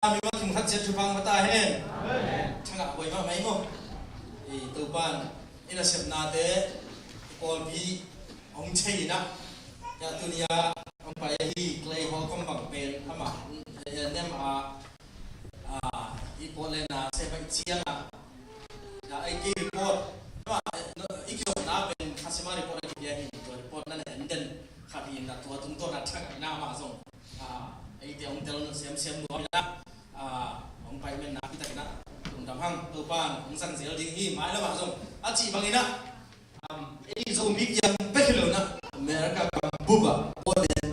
mi ma kim khat chen thupang mata hen thanga boi ma mai mo e to pan ina sep na te all bi ong chei na ya tunia ong pa hi clay ho kom bang pen ama nem i pole na se bai chiang ya ai ki report ma ikyo na pen khasima report ki ya hi report na ne den khati na to tung to na thak na ma zong ai te ong tel no sem no na ong pai men na kita kena tung dam hang to pan ong sang zel ding hi mai la ma zong a chi bangina ai zo mi yang pekelo na America ka buba boden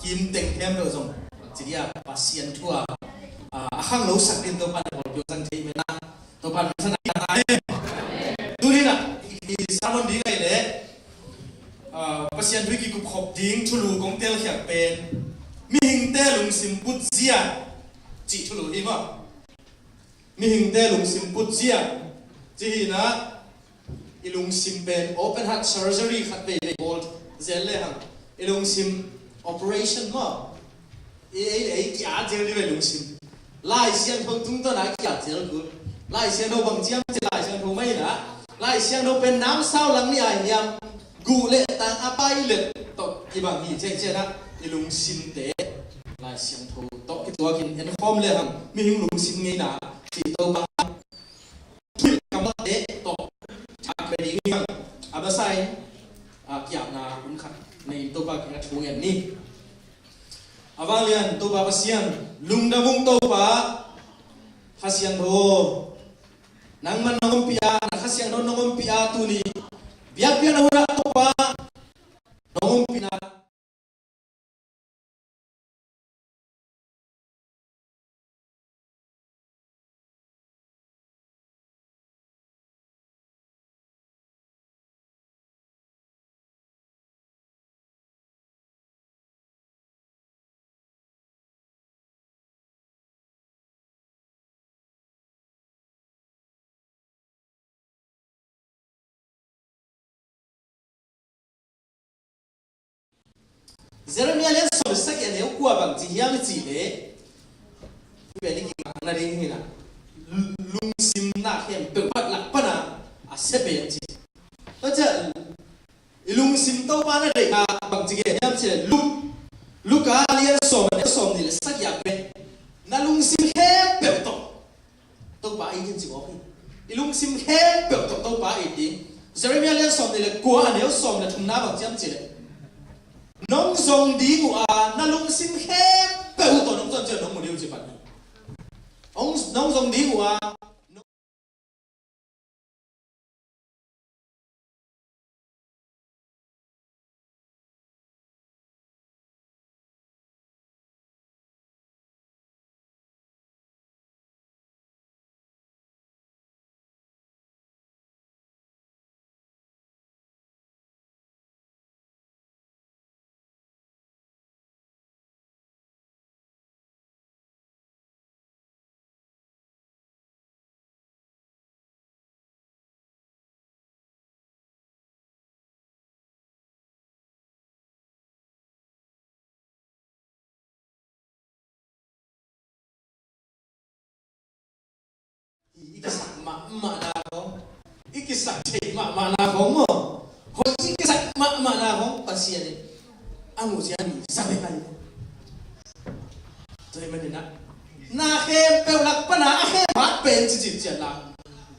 kim teng them do zong chiria pasien thua hang lo sak din to pan bol pyo sang thei mena to pan sana ta tulina i salon ding ai le pasien thui ki ku khop ding thulu kong tel khyak pen mi hing te lung sim put zia chi thulu hi ma mi hing te lung sim put zia chi hi na ilung sim pen open heart surgery khat pe gold zel le hang ilung sim operation ma ei kya zel ni lung sim lai siang thong tung to na kya zel ku lai siang no bang chiam che lai siang thong mai na lai siang no pen nam sao lang ni ai nyam gu le tang apai le to ki bang hi che che na ilung sim te lai siang tho to ki tua kin en form le hang mi hing lung sim ngai na ti to bang ki kam te to chak be ding hang abasai kya na un khat nei to ba ki na thu en ni avalian to ba pasian lung da mung to ba khasian tho nang man nong pia na khasian tho nong pia tu ni biak pia na hura to ba nong pina Jeremiah len so sak ya ne ku abang ji hiam chi le be ni ki na ri hi na lung sim na hem pe pat lak pa na a se be chi to cha ilung sim to pa na de ka bang ji ge hiam chi lu ka lia so ni le sak ya pe na lung sim hem pe to pa i jin chi o hi ilung sim hem pe to pa i ti Jeremiah len so ni le ko a ne so na thum na bang jam chi le nông dòng đi của na lung sim khép bèo tổ nông dân chơi nông một điều gì vậy ông nông dòng đi của ikisak ma na ko ikisak thei ma na ko mo ho ikisak ma na ko pasien ni amu sia ni sabe kai to me ni na he pe lak pa na he ba pen chi chi la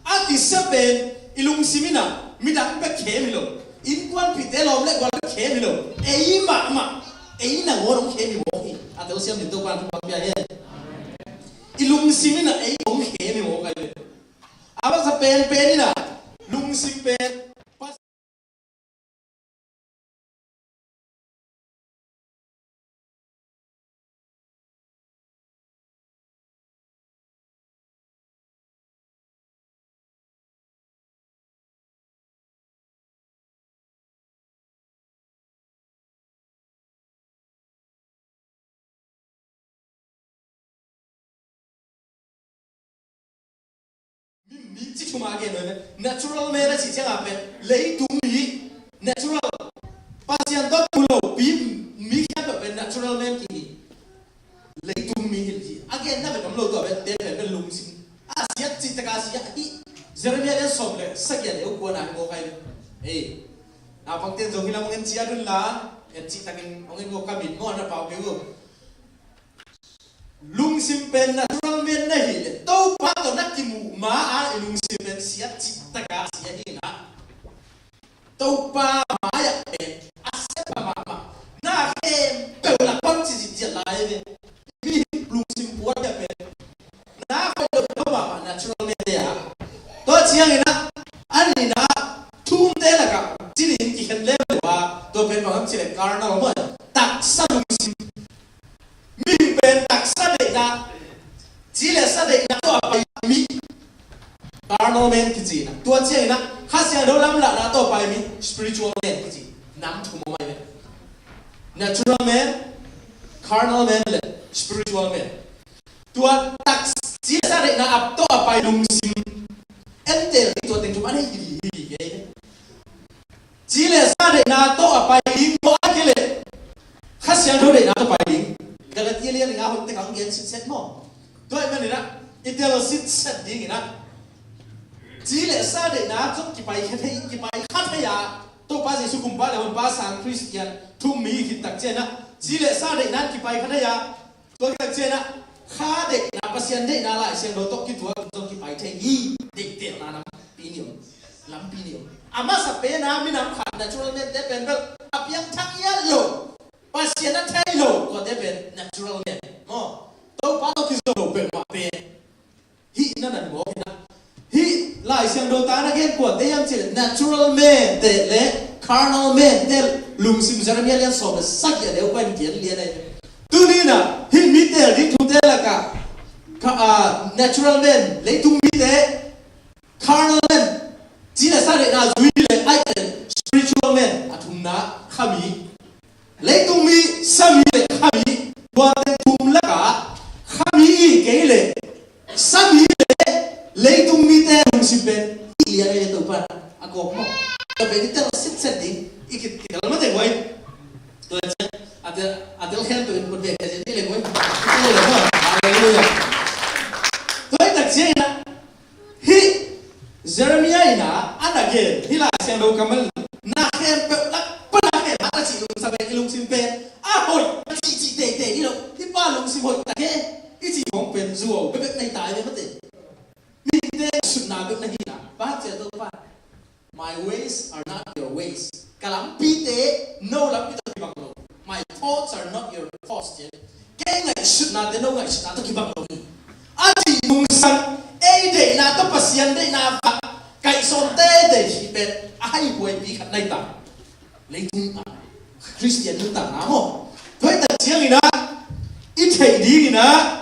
a ti se pen ilung simina mi dak pe khe mi lo in kwan pi te lom le kwan pe khe mi lo ei ma ei na ngor khe mi mo hi a to siam ni to kwan pa pia he ilung simina ei ong khe mi mo kai apa sa pen ni na lung sim pen pas mi chi chuma ge no natural me la chi chang apen lei tu mi natural pasian dot pulo bi mi kya pe natural me ki lei tu mi hi again na be lo to be te be lung sim a sia chi ta ka sia hi Jeremiah le som le sakya le ko na mo kai na pang ten jong hilang ngin chia dun la et chi takin ongin go kabit mo na pau ke go lung sim pen natural men na hi le to pa to na ki mu ma a lung sim pen sia chi ta ka sia hi na to pa ma ya pe a se pa ma na ke pe la kon chi chi la ye bi lung sim po ya pe na ko do ma natural men ya to chiang ina ani na thum te la ka chinin ki khen le wa to pen ma ham chi le karna mo tak sa lung sim mi pen tak sa de na chi le sa de na to pa mi karna men ki chi na to chiang ina ha sia do lam la na to pa mi spiritual men ki chi nam thu mo mai natural man carnal man le spiritual man to tak chi sa de na ap to pa lung sim entel to ting tu ani hi ge chỉ là sa để na to ở bài lính có cái lệ khác xem thôi để na to bài lính cái là tiên liên ngã hội tịch hàng kiến xét mỏ tôi mới nói ít là xét đi nghĩ na chỉ là sa để na trong cái bài khác hay à tôi ba gì suy cùng ba là một ba sang Christian thu mỹ khi tắc trên na chỉ là sa để na cái bài khác hay à tôi tắc trên na khá để na bác sĩ để na lại xem đồ tốt cái tuổi trong cái bài thế gì để tiền na nắm pin nhiều lắm pin nhiều ama sa pena mi nam khat natural men te pen bel apiang thang ya lo pasien na thai lo ko te pen natural men mo to pa to ki zo pe ma pe hi na na mo na hi lai siang do ta na gen ko te yang chi natural men te le carnal men te lum sim Jeremiah lian so be sak ya le ko ni gen lian ai tu ni na hi mi te ri thu te la ka natural men le tu mi te carnal men chỉ là xác định là duy lệ ai spiritual man à thùng ná khami lấy tung mi sa mi lệ khami qua tên thùng lá cả khami y cái lệ sa mi lệ lấy tung mi tên hùng sim bên y là cái tụ pan à có không cái bên cái tên là set đi y cái là mất tiền quay tôi sẽ à tôi khen tôi một việc cái gì là quay cái là không hallelujah tôi đặc biệt là hi Jeremiah ina anage hila siang do kamal na khem pe la pana ke ma chi lung sa be lung sim pe a hoi chi te ni lo ti pa lung sim hoi ta ke i chi hong pen zuo be be nei tai be mate mi te sun na be na hi na ba che to pa my ways are not your ways kalam pi te no la pi to ki bang lo my thoughts are not your thoughts je ke ngai sun na te no ngai sun na to ki bang lo a chi lung sang ai để na to pasien để na va kai son te để chi bet ai quay bi khat nai ta lấy thung Christian nu ta na mo thôi ta chiang ina ít thầy đi ina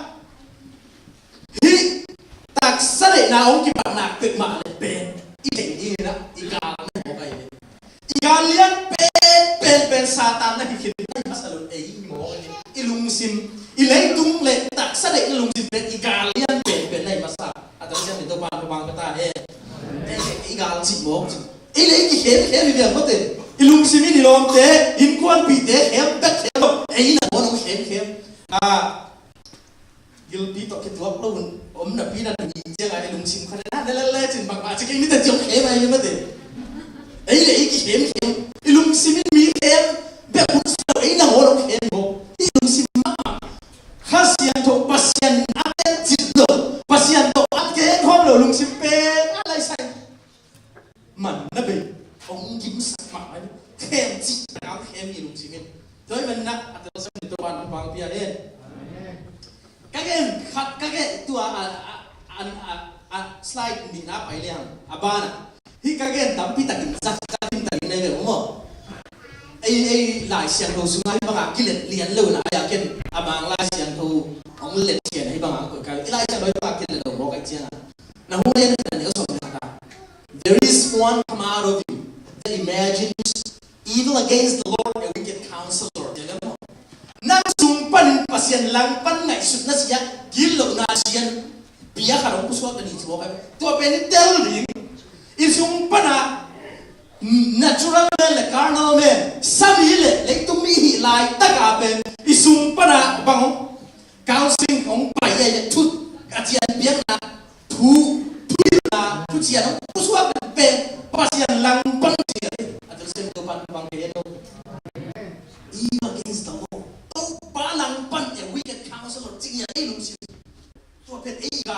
hi tak sa để na ông ki bang nak tự mà le ben ít thầy đi ina iga na mo kai iga lian ben satan na ki khit na salun ei mo ilung sim ilei tung le tak sa để ilung sim ben iga lian ben nei masa atau siang itu bang kata igal si mo lấy cái gì vậy mất ilung sim ni lom te in quan pi te em bet em ei na mo no khem guilty to cái tuak lo na pi na ni chiang ai ilung sim khana le chin bang ba chi ni ta chok khem ai mất ei lấy cái ilung sim mi khem bet mo ei na mo no khem mo ilung sim ma khasian to pasien aten chit lo pasien to atke khom lo lung sim pe alai sai man na be ôngยิ้มสักหมาเข้มจิตน้ำเข้มมีลุงสิมินโดยมันนักอัตราส่วนตัวบางปีอะไรก็แค่ขัดก็แค่ตัวสไลด์นี่นะไปเลยฮะบ้านที่ก็แค่ตั้มพิตักินซักพิตักินในแบบว่าไอ้หลายเสียงเราสุนัขบางอ่ะกิเลสเลี้ยนเลยนะอยากเห็นบางหลายเสียงเราของเล็ดเสียงให้บางอ่ะก็ไอ้หลายเสียงเราบางกิเลสเราบอกไอ้เจ้านะหัวเรียนแต่เดี๋ยวสอนกัน there is one come out of you that imagines evil against the Lord and wicked counselor. Nang sumpan pasien lang pan ngai sut na siya gilo na siya biya karong puswa ka ni tuwa ka tuwa pe ni tell ding isumpan na natural man le carnal man sami le tumi hi lai taka pe isumpan na bang counseling ong pai ya tut katian biang na thu na thu chia nó thu suap pe pasian lang pan chia atau sem to pan bang ke no even against the law to palang pan ya wicked counselor chia ai lung si to pe ai ga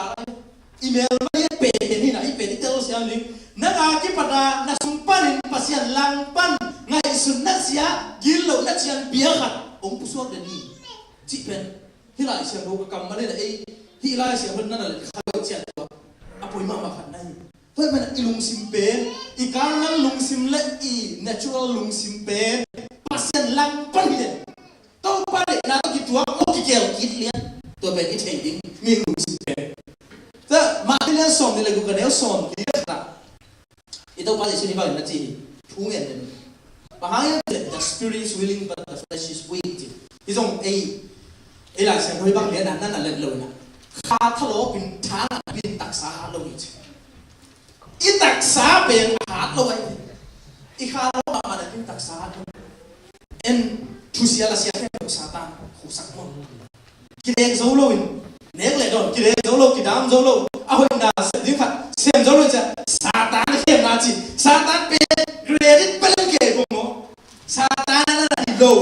email mai pe ni na ai pe ni tel siang ni na ga ki pada na sumpan pasian lang pan ngai sun na sia gilo na sian biang ha ong pu suap de ni chi pen hilai siang do ka kam ma le ai hilai siang hun na la kha chia to apoi ma ma khan nai thôi mà lung sim pe ikar nan lung sim le I natural lung sim pe pasien lang pan hi to pa le na ki tua o ki kel ki lian to be ki thei ding mi lung sim pe ta ma le som ni le gu ka ne som ki ta I to pa le sini ba na chi thu ngen den ba ha the spirit is willing but the flesh is weak hi song ai la sem hoi bang le na na le lo na kha thalo bin tha bin tak sa lo ni I tak sa ben hat lo ai I kha lo ma da bin tak sa en thu sia la sia ke satan khu sak mo ki dek zo lo in nek le don ki dek zo lo ki dam zo lo a hoi na se ding kha sem zo lo cha satan ke na chi satan pe credit pelan ke ko mo satan na di lo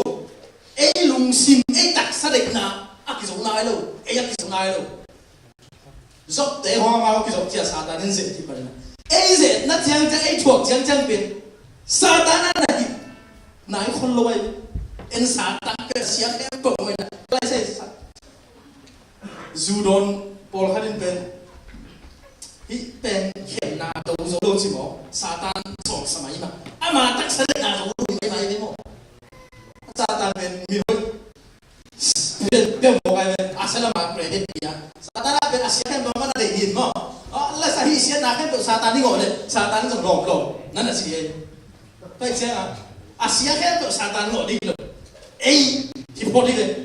ai lung sim ai tak sa dek na a ki zo na lo ai ya ki zo na lo zop te ho ma ki zo chia satan en se ti pa na ai dệt nó chang chang ai thuộc chang chang biển Satan này nãy con lôi en Satan cái xiết em bự mình lại say dù đồn Paul hadin ben hi ben hiện na đâu rồi đâu chỉ mo Satan sống sớm mà ama tak sa na đâu rồi mai mai mo Satan ben mi hoi ben mo cái ben asal ma credit dia Satan ben asyik em mana để nhìn mo là sao hi xiên na cái tụi Satan đi ngồi đấy Satan còn lộn lộn nó là gì vậy phải xem à xiên cái tụi Satan ngồi đi rồi ấy thì bỏ đi đấy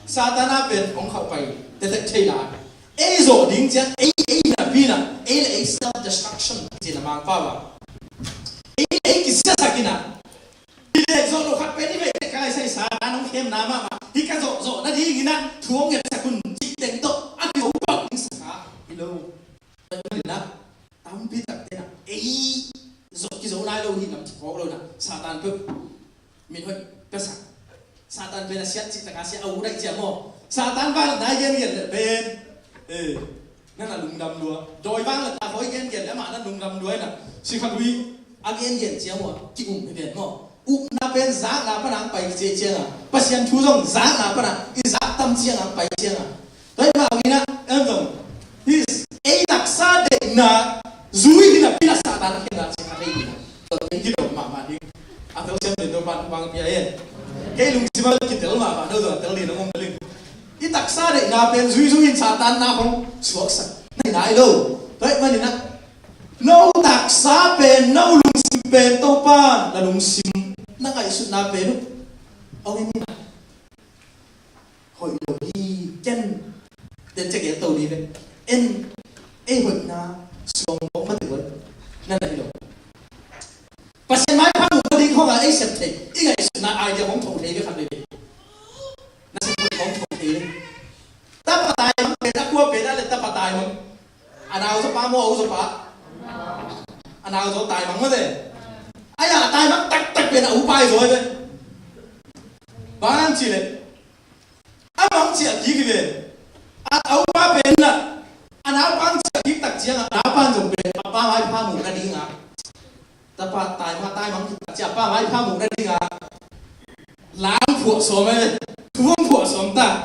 Satan á bên ông khẩu phải để thấy thấy là ấy rồi đến chứ ấy là vì là ấy là self destruction chỉ là mang vào ấy cái gì sao kia đi để rồi nó khác bên đi về cái sai Satan ông khem nào mà đi cái rồi nó đi như na thua nghiệp sẽ cùng chỉ đánh tội ăn cái hộp bọc những sự khác đi đâu vậy là tao biết thật thế nào ấy rồi cái dấu này đâu thì làm khó đâu nè Satan cứ mình hơi cái sao Satan bên là xét chỉ là sẽ ấu đại chém mò Satan vang là ghen ghen là bênนั่นlà lùng đầm đùa rồi vang là ta khói ghen ghenแล้วmàนั่นlùng đầm đuôi nèสิขัดวิอาเกนเย็นเจียมหัวกี่อุ่มเปลี่ยนหม้ออุ่มน่าเป็นจ้าหน้าพนังไปเจียงอ่ะปัศยันทูซงจ้าหน้าพนังอีจ้าตั้มเจียงอ่ะไปเจียงอ่ะโดยมาวินะตรงที่ไอ้ตักซาเด็กน่ะซุยที่น่ะพี่น่ะซาตานน่ะพี่น่ะสิขัดวินะตัวนี้ที่เรามาดิอ่ะตัวเชื่อมเป็นตัวบางพี่เองแกลุงสิมาคิดเดี๋ยวมาเดี๋ยวเดี๋ยวเรียนน้องลิงอีตักซาเด็กน่ะเป็นซุยซาตานน่ะของสวกสักไหนđâu đấy mà nhìn nè nâu tạc xá bền nâu lùng xìm bền tô pan là lùng xìm nó ngày sụt na bền lúc ông em nè hồi đầu đi chân đến chạy cái tàu đi đấy em hồi na xuống bóng mất rồi nên là đi đâu và xem máy phá một đi không là ấy sập thì ý ngày sụt na ai cho bóng thủng thế với khăn này nó sẽ bóng thủng thế ta bắt tài mà bền ta cua bền ta lên ta bắt tài mà anh nào số ba mua số ba anh nào số tài bằng cái gì ai à tài mắc tắc tắc bên ủ bay rồi vậy bán chỉ này anh bằng chỉ là gì cái anh ủ ba bên là anh áo bằng chỉ là tắc chỉ là áo ban dùng bên ba mai pha mũ ra đi ngà ta ba tài mà tài bằng chỉ là ba mai pha mũ ra đi ngà lãng phụ số mấy thuông phụ số ta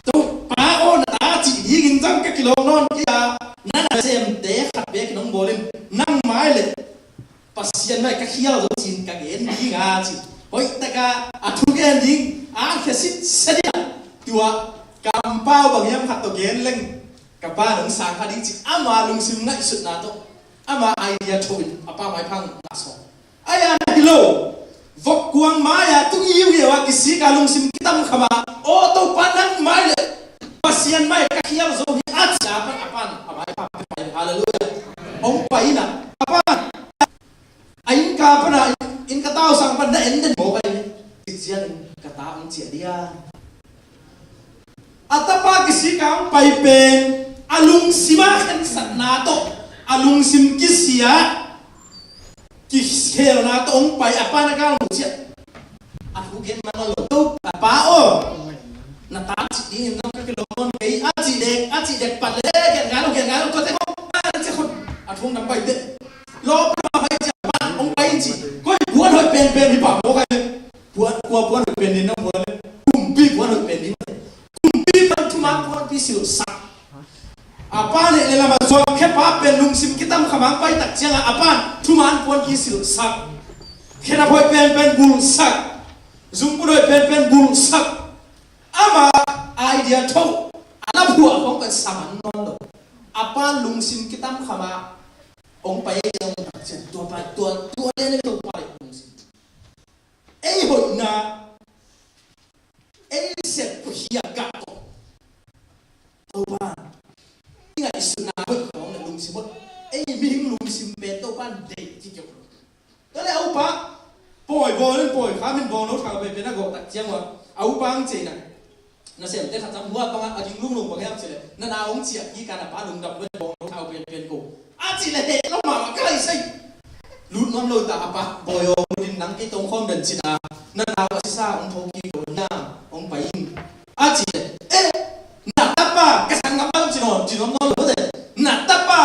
tu ba ôn ta chỉ đi kinh doanh các kilo non kiaนั่นแหละเสียมเด็กขัดเบกน้องโบลินนั่งไม้เลยปัสยันไม่กะเขี้ยวตัวจินกะเห็นยิงอาจิเฮ้ยแต่กะอาทุกเอ็นยิงแค่สิเสียตัวกำเป้าบางอย่างขัดตัวเกนเล่งกับบ้านหลงสางขัดยิงจิอามาลุงซิมง่ายสุดนาโตอามาไอเดียโชยอาป้าไม้พังนาสองไอ้ยาฮิโลวกกวางไม้อะตุ้งยิ้วเหี้ยวกิสิกาลุงซิมกิตัมขมาโอ้ตัวปานั่งไม้เลยปัสยันไม่กะเขี้ยวโซฮิอาจ่าปันอาปันHallelujah. Ông phải nè, apa? Anh cả apa na? In kata sang pada enden mau kaya. Kian kata ang cia dia. Atau apa si kang pai pen alung sima kan sat na to alung sim kisia kisel na to ong pai apa na kang siya aku gen mana lo to apa o na ta chi ni no ka kilomon kay a chi dek pat le gen ngalo to te ko che khon a thong nam pai de lo pa pai cha pan ong pai chi ko buan hoi pen hi pa mo ka buan hoi pen ni no mo le kum pi buan hoi pen ni man buat pisil sak apa ni lama so kepa pen sim kita khamang pai tak chiang apa thuman buat pisil sak kena boy pen bul sak zum pun pen bul sak ama idea tho ana buat kong kan saman non apa sim kita khama ong pai yang tak chiang tua ni to pai sim hoi na set puhia gato tau ban ingat isu na hoi kong na lung simot mihing lung simpe tau ban de jikyo dale au pa poi khamin bo no thang be na go tak chiang wa au pang che na sem te kha cham hua pang a ding lung bang yam che na ong chia ki kana pa lung dap le bo no thau pen ko a chi le he lo ma kai sai lut ngom lo ta apa boyo din nang ki tong khom den china na wa sa ong thong ki ko na ong pai a chi le na tapa kasang ngam jinom no lo de na tapa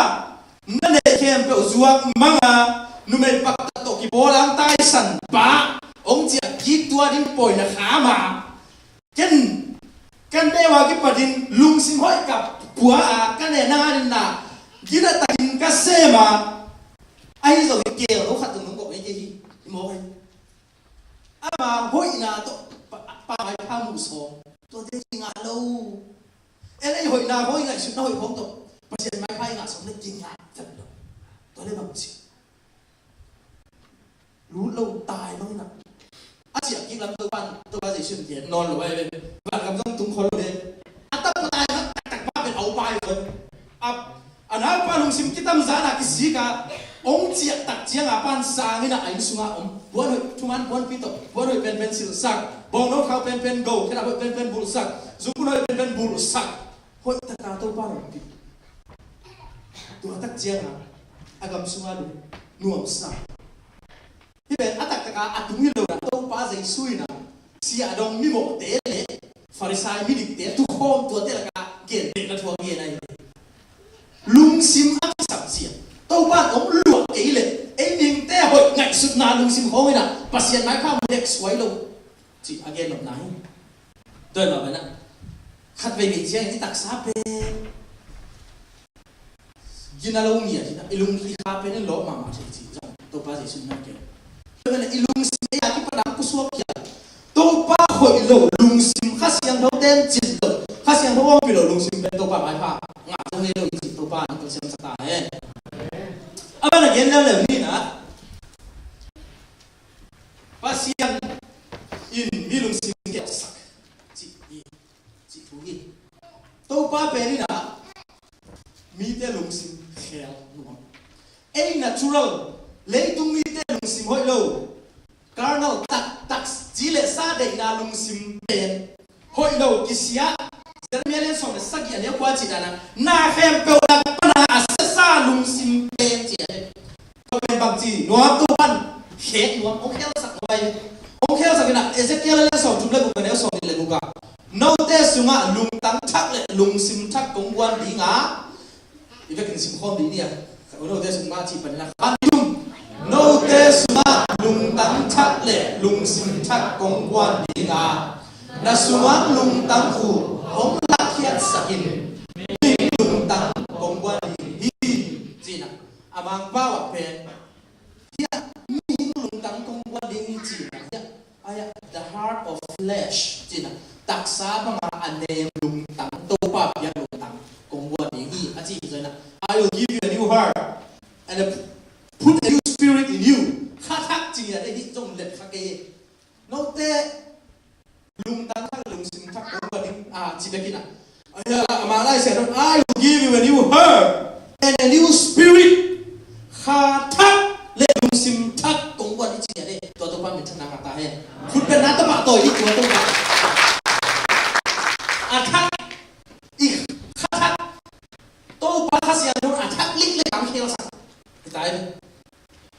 na ne kem pe zuak manga nu me pak to ki bolang tai san ba ong chia ki tua din poi na khama kan dewa ki padin lung sim hoi kap bua a kan ne na din na gina takin ka sema ai zo ki ke lo khat tung ko ai ki mo ai ama hoi na to pa mai pa mu so to de nga lo ele hoi na hoi ngai su na hoi phong to pasien mai pai nga som le jing nga thật lo to le bang chi lu lâu tai bang na a chi ki lam to ban ji sun yen non lo ai ban kam dong tung khol le a ta tai na tak pa ben au pai lo anal pa lung sim kitam zana ki si ka ong chia tak chiang apan sang ina ain sunga buan hoi thuman buan pito buan hoi pen sil sak bong no khau pen go kena hoi pen bul sak zupun hoi pen bul sak hoi ta ka to pa ro pi tu tak chiang agam sunga lu nuam sa hi ben atak ka atungi lo na to pa zai sui na si adong mi mo te le farisai mi dik te tu khom tu te la ka gen te na thua ge nai lung sim ak sap sia tau ba ong luak ke le ning te hoi ngai sut na lung sim khong ina pasien mai kha nek swai lo chi again of nai toi ma bana khat ve mi chiang ni tak sa pe gina lo mi a ilung ki kha pe ne lo ma ma chi jong to pa ji sun na ke bana ilung sim ya ki pa ku suak ya to pa hoi lo lung sim kha siang do ten chin lo kha siang do pi lo lung sim pe to pa mai pha nga jong ne lo chi to pa ni to sem sa ta he apa na gen le ni na pasien in milung sim ke sak chi thu ni to pa pe ni na mi te lung sim khel nu natural le tung mi te lung sim hoi lo carnal tak ji le sa de na lung sim pen hoi lo kisia Jeremiah song na sagi ane kwa chi na hem pe la pana asasa lung sim pen chi to pen bang chi no to ban he no o khel sak wai o khel sak na Ezekiel le song tu le bu ne song le bu ka no te sunga lung tang thak le lung sim thak kong wan di nga ibe kin sim khom di ni ya no te sunga chi pan na kan dum no te sunga lung tang thak le lung sim thak kong wan di nga na sunga lung tang khu hong la khiat sakin lung tang kong wan di hi chi na amang pa wa pen ya mi lung tang kong wan di chi na ya aya the heart of flesh chi na taksa mga anem lung tang to pa ya lung tang kong wan di hi a chi na I will give you a new heart and put a new spirit in you khathak chi ya hi jong lep khake no te lung tang thak lung sim thak kong wan di chi bekina aya ama lai se I will give you a new heart and a new spirit khathak le lung sim thak kong wan di chi ya de to to pa min thana ka ta he khut pe na ta ba to hi to to ba athak i tô pa khasian don attack lik le kam khel sa tai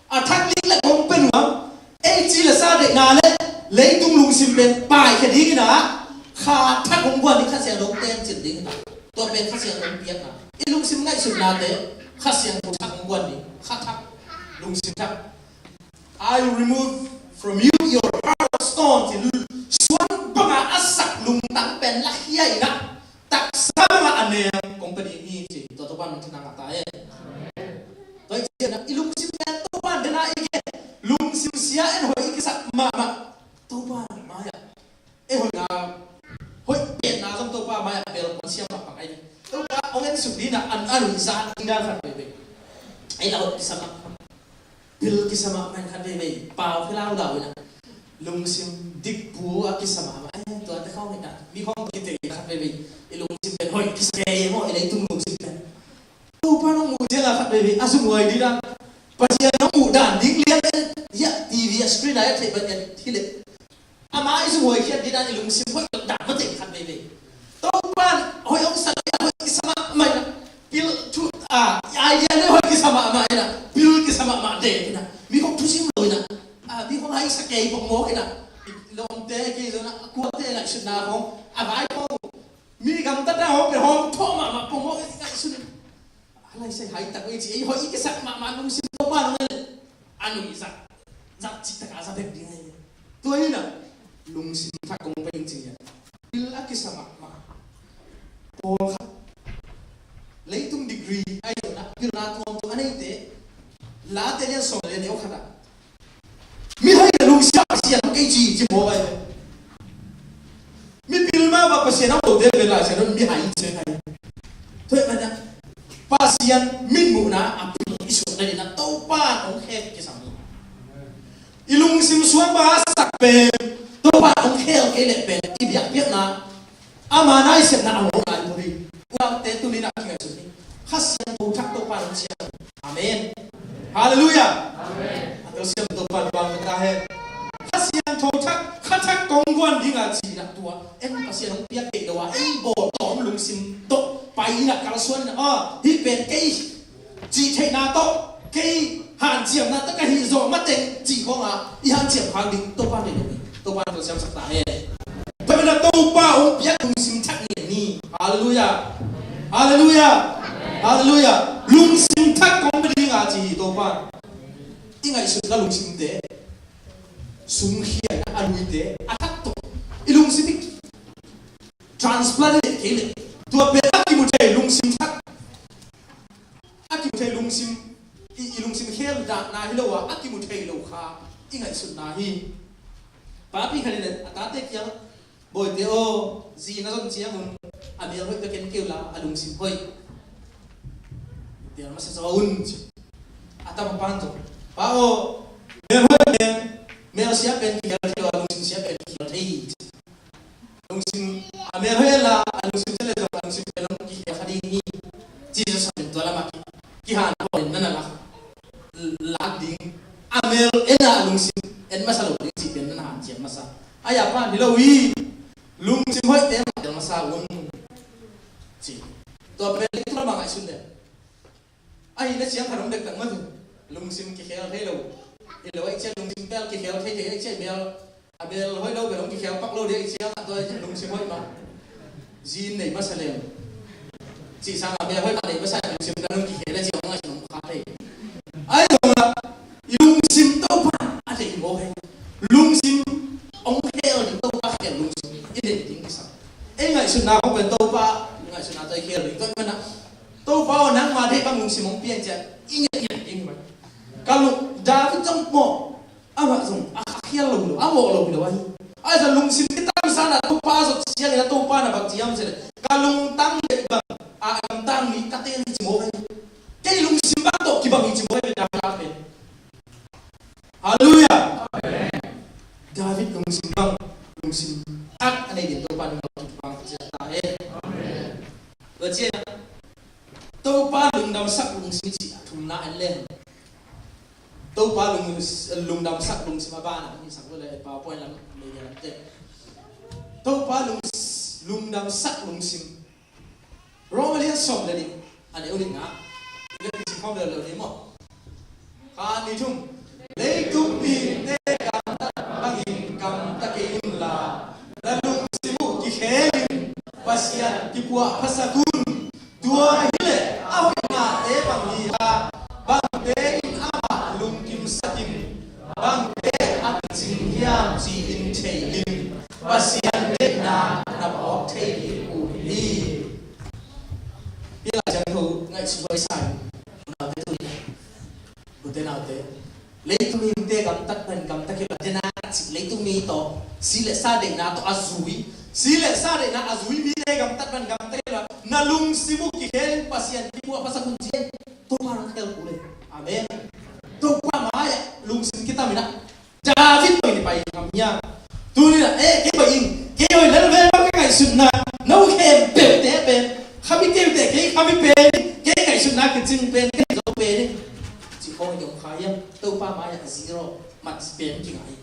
attack lik le kom pen wa e chi la sa de na le lấy tung lung sim ben pai ke di na kha thak hong gwan ni khasian dong ten chin ding na to ben khasian dong piak na i lung sim ngai sun na de khasian ko thak hong gwan ni kha thak lung sim thak I will remove from you your heart of stone till suan banga asak lung tang pen la hiai na tak sama ane company ni chi to ban thana ka ta e toi chi na ilung sim pen to ban de na ige lung sim sia en hoi ki sak ma to ban ma ya e hoi na hoi pen na som to pa ma ya pel kon sia ma pa ai to pa ong en su di na an sa inda khat be ai la ki sama bil ki sama man khat be pao philau dau na lung sim dik pu a ki sama ma ai to ta khau na mi khong ki te khat be ilung sim pen hoi ki se mo ile tung lung sim pen to pa no mu je la khat be asu ngoi di da pa sia no mu dan ding lian ya tv screen ai thai ban hi le ama isu ngoi khiat di da ilung sim hoi da ma te khat be to pa hoi ong sa ya hoi ki sama mai na pil tu ai ya ne hoi ki sama mai na pil ki sama ma de na mi khong tu sim loi na mi khong hai sa kei bok mo na long te ki zo na ku te la shit na hong vai ko mi gam ta da hong pe hong tho ma pong mo ka su ni alai sai hai ta ko chi hoi ki sak ma lung sim to pa no anu i sak zat chi ta ka sa be ding ai to ni na lung sim tha kong pe chi ya pil a ki sama ma po kha lấy tung degree ai na pil na thom to anai te la te len so le ne o kha da mi hai lung sia sia cái chi mo bai mi pil ma ba pasien au de ve la sia mi hai che hai thôi mà na pasien min mu na a pil isu na ni na to pa ong khe ki sam ilung sim suan ba sak pe to pa ong khe ke le pe i biak biak na ama nai se na ong ai mo ri wa te tu ni na ki su ni khasian to thak to pa ong sia amen hallelujah amen atau siam to pa ba ta he khasian to thak khathak kong gwan ding a chi na tua em pasien ong piak ke wa em bo tom lung sim to pai na kal suan na hi pen ke chi thai na to ke han chiam na ta ka hi zo ma te chi ko nga i han chiam khang ding to pa de to pa to siam sak ta he ta na to pa ong piak lung sim thak ni hallelujah hallelujah hallelujah lung sim thak kong ding a chi to pa ingai su na lung sim de sung hian na anui de atak to ilung sim transplant ke le to pe aki mu thai lung sim thak aki mu thai lung sim ilung sim hel da na hi lo wa aki mu thai lo kha ingai su na hi pa pi khani le ata te kya boy te o zi na zon chia mun amel hoi ka ken ke la alung sim hoi dia ma sa un ata pa panto pa o me hoi mel sia pen ki ga lo alung sim sia pen ki lo thei lung sim amel hoi la alung sim le zo alung sim pelong ki khadi ni Jesus sa to la ma ki han ko na na la ding amel ena lung sim en masalo ding si pen na han chiam masa aya pa ni lo wi lung sim hoi te ma del masa un chi to pe to ma ngai sun de ai na chiang khanom dek tak ma lung sim ki khel thei lo i lo ai che lung sim pel ki khel thei thei ai che mel abel hoi lo be long ki khel pak lo de ai chiang to lung sim hoi ma jin nei ma salem chi sang abel hoi ma nei ma sa lung sim ka lung ki khel la chiang ngai sun kha thei ai lo la lung sim to pa a thei mo hai lung sim ong khel ni to pa khel lung sim i de ding ki sa ai ngai sun na ko ben to pa ngai sun na tai khel ri to ma na to pa nang ma de bang lung sim ong pian cha i nya ding ma kalau David trong mo ama zong akhir lo amo lo lo ai ai za lung sim kita sana to pa zo sia ni to pa na bak tiam se kalung tang de ba a am tang ni ka te ni mo ai ke lung sim ba to ki bang ni mo ai da la pe hallelujah amen David lung sim bang lung sim ak ane din to pa ni bang sia ta e amen lo chia to pa lung dam sak lung sim chi thum na an len to pa lung dam sak lung sim ba na ni sak le pa point lam le ya te to pa lung dam sak lung sim romalian som le ni anh ấy định ngã cái gì không được lời đấy mà khan đi chung lấy tung đi tê cầm ta băng hình cầm ta cái là lalu simu kikhelin pasian kipua pasakun dua hile awak ma te bang liha bang te in ama lung kim sakim bang te ak jing hiam ji in chein pasian te na ok te u ni bila jang thu ngai sui sai nào te tu ni ku te nào te lấy tu mi te gam tak pen gam tak la te na lấy tu mi to si le sa de na to azui si le sa de na azui mi te gam tak pen gam tak la na lung simu ki hel pasien ki bu pasakun jien to parang khel ku le amen to pa ma ya lung sim kita mina David to ni pai ngam nya tu ni la ke ba ing ke oi le ve ba kai sun na no ke be te be khami ke te ke khami pe ke kai sun na ke jing pe ke zo pe ni chỉ có những khai em tàu pa mai là zero mặt biển chỉ ngay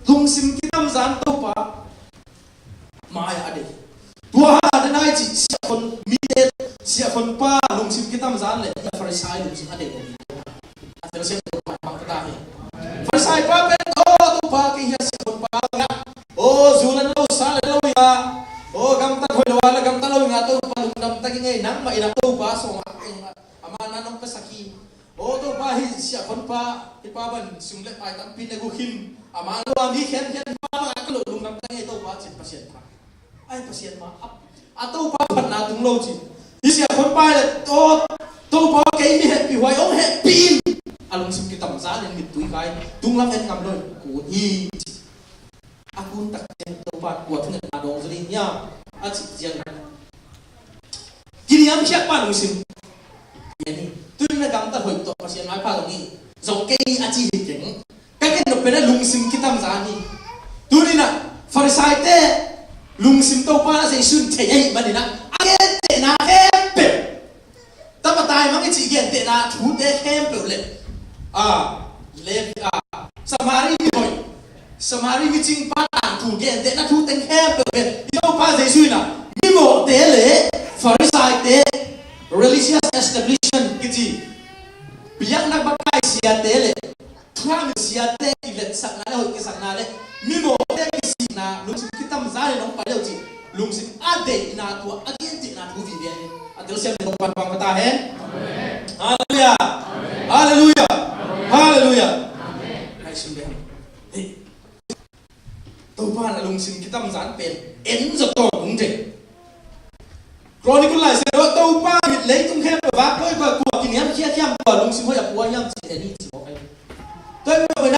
lung sim kita mzan tàu pa mai ada tua ada nai chỉ siapun mide siapun pa lung sim kita mzan le ya farisai lung sim ada ko ada siap tàu pa bang kita ni farisai pa pen tàu pa ke ya siapun pa nga zulan lo sal lo ya gam ta hoi wala gam ta lo nga tàu pa lung dam ta ngai nang ma ina tàu pa so amana nong pasaki to pa hi sia kon pa ban sum le pai tam pin na gu khim ama lo am hi khen pa ma ka lo lung nam ta ngai to pa chin pasien pa ai pasien ma to pa phan na tung lo chi hi sia kon pa le to pa ke mi happy wai ong happy alung sim ki tam za len mi tui kai tung lam en ngam lo ku hi akun tak chen to pa ku thun na dong zri nya a chi jiang kini am siap pa lung sim yani tôi là gam ta hồi tụ pasien nói pa dong ni giống cây achi hi keng cái nộp bên là lung sim kitam za ni tôi đi na farisai te lung sim to pa la sei sun che ai ba ni na age te na hempe ta pa tai mang chi gen te na thu te hempe le samari mi hoi samari mi ching pa tang thu gen te na thu te hempe le to pa sei sun na mi mo te le farisai te religious establishment kiti biyak na bakai sia tele thang sia te ilet sak na hoi ki sak na le mi mo te ki na lung sim kita mzale nong pa leu chi lung sim ade ina tu agien ti na tu vi bien adel sia de pan pang ta hen haleluya haleluya haleluya hai sim de to pa na lung sim kita mzan pen en zo to ung de Chronicle lại sẽ nói tàu pa bị lấy tung khen và vác đôi và cuộc kỷ niệm chia thêm và lung sim hơi là của nhau chỉ để đi chỉ có cái tôi nói vậy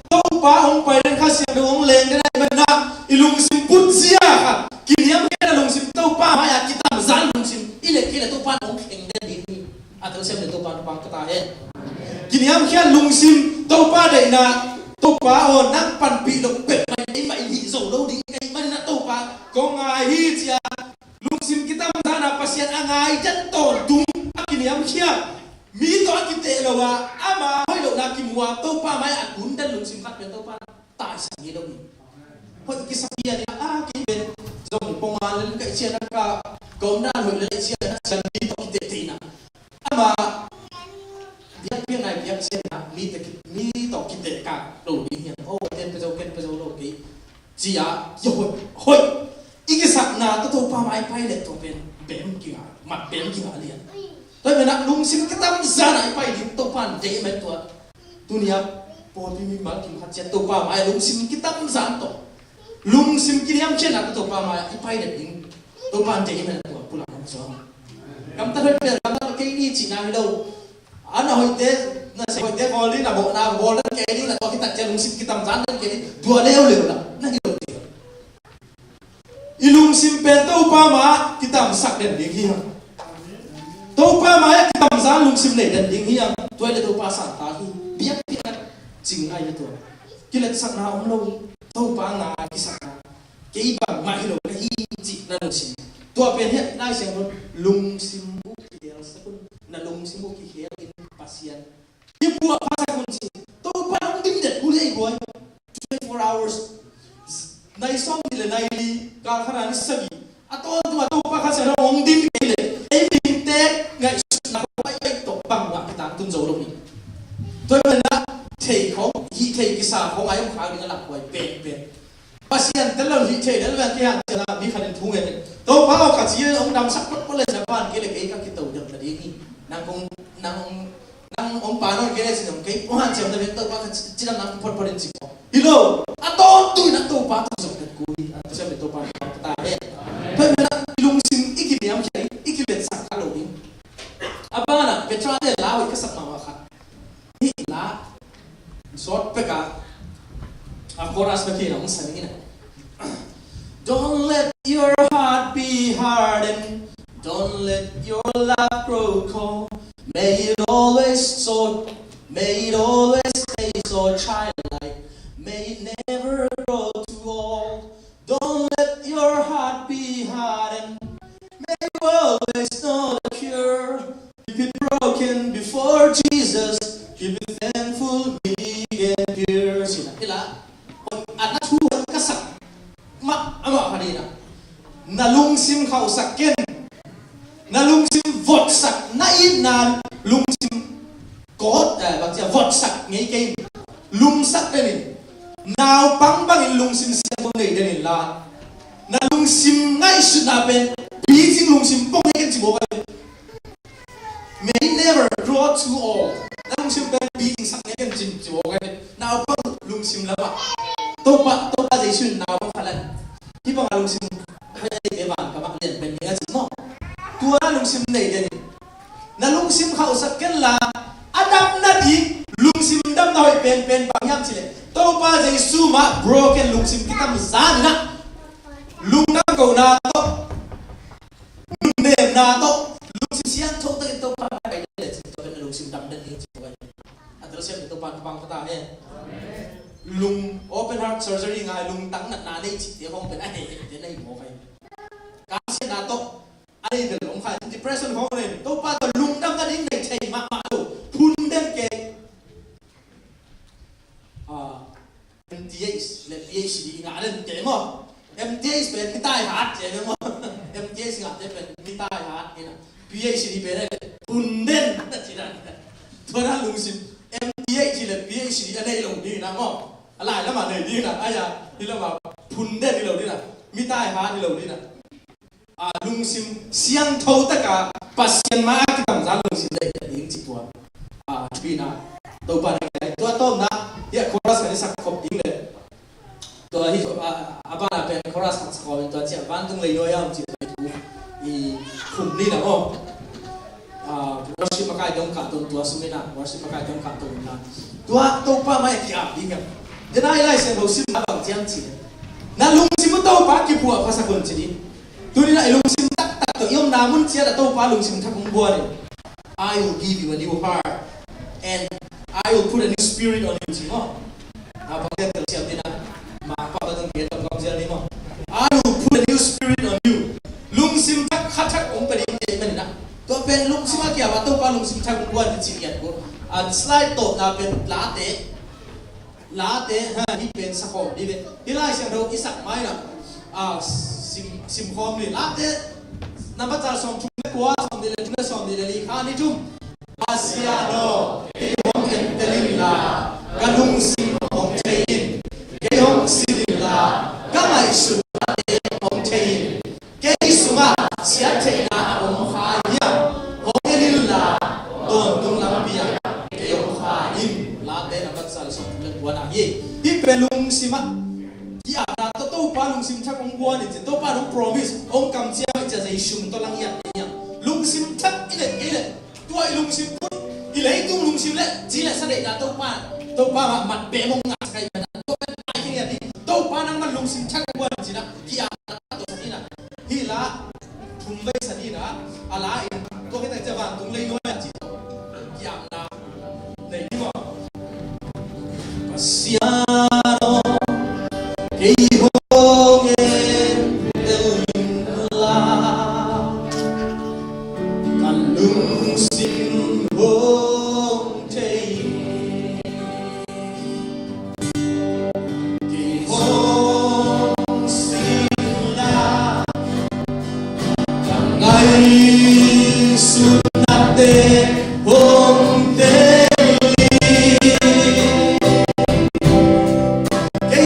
tàu pa ông phải lên khai xem được ông lên cái này bên nào lung sim put zia cả kỷ niệm cái là lung sim tàu pa mà ya kita mzan lung sim ile kile tàu pa ông khen đến đi atau xem được tàu pa bang kata hen kỷ niệm cái lung sim tàu pa đây là tàu pa on nang pan bị lục bẹp mày bị dầu đâu đi cái mà là tàu pa có ngài hi chia lung sim kita mzana pasien angai jan ton tung akini am khia mi to kite lawa ama hoi lo na kimwa to pa mai akun dan lung sim khat ben to pa tai sang ni đâu ni hoi ki sakia ni ki ben zong ponga len kai sia na ka ko na hoi le sia na san mi to kite ti na ama biak này biak sia na mi to kite ka lo ni hian ten pe zo lo ki chia hoi iki sak na to pa mai pai le to ben bem ki mặt bem ki liền tôi mới nặng lung sim cái tâm ra lại pai đi to pan de men to dunia po ti mi mal ki hat chen to pa mai lung sim cái tâm ra to lung sim ki yam chen na to pa mai pai de ding to pan de men to pula na so kam ta hoi pe kam ta ke ni chi na đâu ana hoi te na se hoi te vol na bo ke ni na to ki ta chen lung sim ki tâm ra ke ni dua leo na na ni ilung simpen tau pa ma kita sak den ding hiang tau pa ma ya kita zan lung sim le den ding hiang toy le tau pa sa ta hi biak biak jing ai to kilet sak na om lo tau pa na ki sak na ke ibang ma hi lo le hi ji na lung sim to pen he nai seng lung sim bu ki del sa kun na lung sim bu ki he in pasien ki bu pa sa kun ji tau pa ong ding det ku le goi 24 hours nai som ni le nai li ka khana ni sagi aton tu pa kha sa ong dim ke le ai min te là kia chỉ là mi khăn thung ấy tôi bảo cả chỉ ông đam sắc có lên Japan cái là cái tàu được là đi năng ông bà nói cái gì cái ông hàng chồng ta biết tôi bảo chỉ là năng phật phật chỉ có hello tôi là tôi bảo tôi dùng cái cùi tôi sẽ biết tôi bảo ta đấy thôi mình là lung sim ít cái niệm cái ít cái biệt sắc cả rồi apa na Petra de lao cái sắc mà khác hi là sort pe cả chorus na kia ông sang cái này don't let your heart be hardened don't let your love grow cold may it always stay so childlike may it never grow too old don't let your heart be hardened may you always know the cure keep it broken before Jesus keep it thankful meek and pure sila anak Tuhan kasak mak ama kanina nalungsim kau sakken nalungsim vot sak nain na lungsim kot bang sia vot sak ngai kai lung sak ni naw pang bang lungsim siang bang nei den la nalungsim ngai su na ben bijing lungsim pong ngai kan jibo may never grow too old nalungsim ben bijing sak ngai kan jibo naw pang lungsim la ba topa Jesu naw pang phalan hi bang lungsim cái vàng các bạn liền bên nghĩa gì nó tua lung sim này đây na lung sim khẩu sắc cái là Adam na đi lung sim đâm nói bên bằng nhâm chỉ tao ba Giêsu mà broken lung sim kita mzan na lung đâm cầu na to nệm na to lung sim siang thâu tới tao ba cái này tao bên lung sim đâm đến như vậy anh xem tao ba bằng cái ta này lung open heart surgery ngay lung tăng nặng nà đây chỉ tiếng không bên này thế này một phải kasi na to ai de long khai depression ho ne to pa to lung dam na ding nei thei ma lo phun den ke MTH le PhD nga den ke mo MTH pe mi tai hat je mo MTH nga de pe mi tai hat ina PhD pe ne phun den chỉ là to na lung sim MTH le PhD nei long đi na mo lại là mà nei đi na aya đi là mà phun den đi lo đi na mi tai hat đi lo đi na lung sim siang thâu tất cả pasien mà cái cảm giác lung sim đây là những chỉ tua vì na tôi bảo này tôi tôm na hiện chorus cái sắc copy tiếng này tôi hi apa là bên chorus sắc copy tôi chỉ ban tung lấy đôi âm chỉ tôi thì khủng đi nào không worship makai dong cả tuần tua sumi na worship makai dong cả tuần na tôi bảo mai kia đi nghe đến ai lại xem lung sim bằng tiếng chỉ na lung sim tôi bảo cái buộc phasa quân chỉ đi tôi lại lung sim tak to yom namun sia da to pa lung sim thakung bua ni I will give you a new heart and I will put a new spirit on you mo abang dia tersiap dia ma pa ba tang dia tong sia ni mo I will put a new spirit on you lung sim tak khathak ong pa ni man na to pen lung sim kia ba to pa lung sim thakung bua ni chi yan ko slide to na pen la te ha hi pen sa ko di ve lai sia do isak mai na sim khom ni lát thế nằm bắt đầu xong chung quá xong đi lên khá đi chung Asiano cái hông entelin là cái lung sim hông chain cái hông xin là cái mày sụt cái hông chain cái suma xia chain là hông khai nhá hông entelin là tôn tung làm bia cái hông khai in lát thế nằm bắt đầu xong chung quá nào gì tiếp về lung sim á ya na to pa lung sim thak ong bua ni to pa lung promise ong kam chia mai cha zai shum to lang ya lung sim thak ile tuai lung sim pun ile tung lung sim le ji la sa de na to pa mat be mong nga kai na to pa ai ki ya di to pa nang man lung sim thak bua ni na ya na to sa ni na hi la thum ve sa ni na ala in to ke ta cha van tung le no ya ji to ya na nei ni mo pasiano cái hông em tên là căn lung sim hông thấy cái hông sim là càng ngày suốt nát tên hông tên cái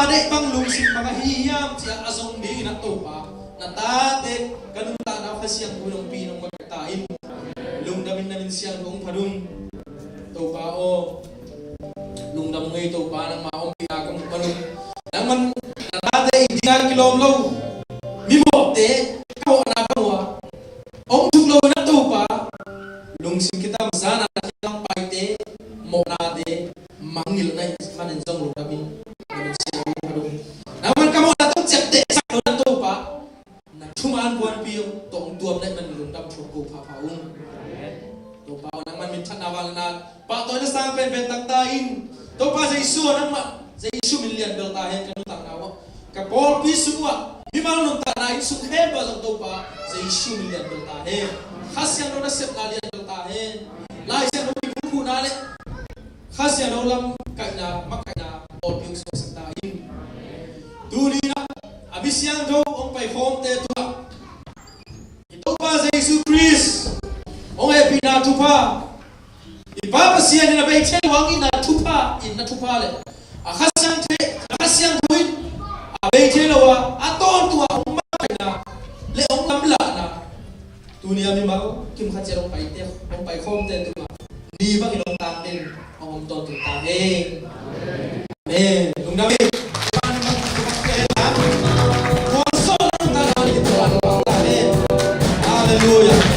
dek bang lung sim makahiyam siya azong di na to pa natate kanung tanaw kasiyang unang pinong magkatain lung namin siyang buong padung to pa o lung nam ngay to pa nang maong pinakam padung naman natate hindi nga kilomlo mimo te kao anak mo ong tuglo na to pa lung sim kita masana ng paite mo nate mangil na manin jong lung namin siya padung naman kamo natong septe sa na to pa tuman buwan piyong tong tuam na man lundam chuko papaung to pa nang man min tanawal na pa to na sang bentang tain to pa sa isu nang ma sa isu million bel tahen kanu tanawa ka pol pi semua di mal nung tanai su heba sa to pa sa isu million bel tahen khas yang no na sep na lian bel tahen lai siang no pu na le khas yang no lam kai na makai na pol pi su sa tain duli na abis yang do ong pai home te tua ito pa sa Yesu Christ ong e pinatupa ipapa siya na bai chen wang ina tupa le akasyang tuin abai chen lawa aton tua ong makai na le ong lamla na dunia mi mau kim khacher ong pai te ong pai home te tua ni bang inong tatin ong ton tu ta he amen dung dami Hallelujah.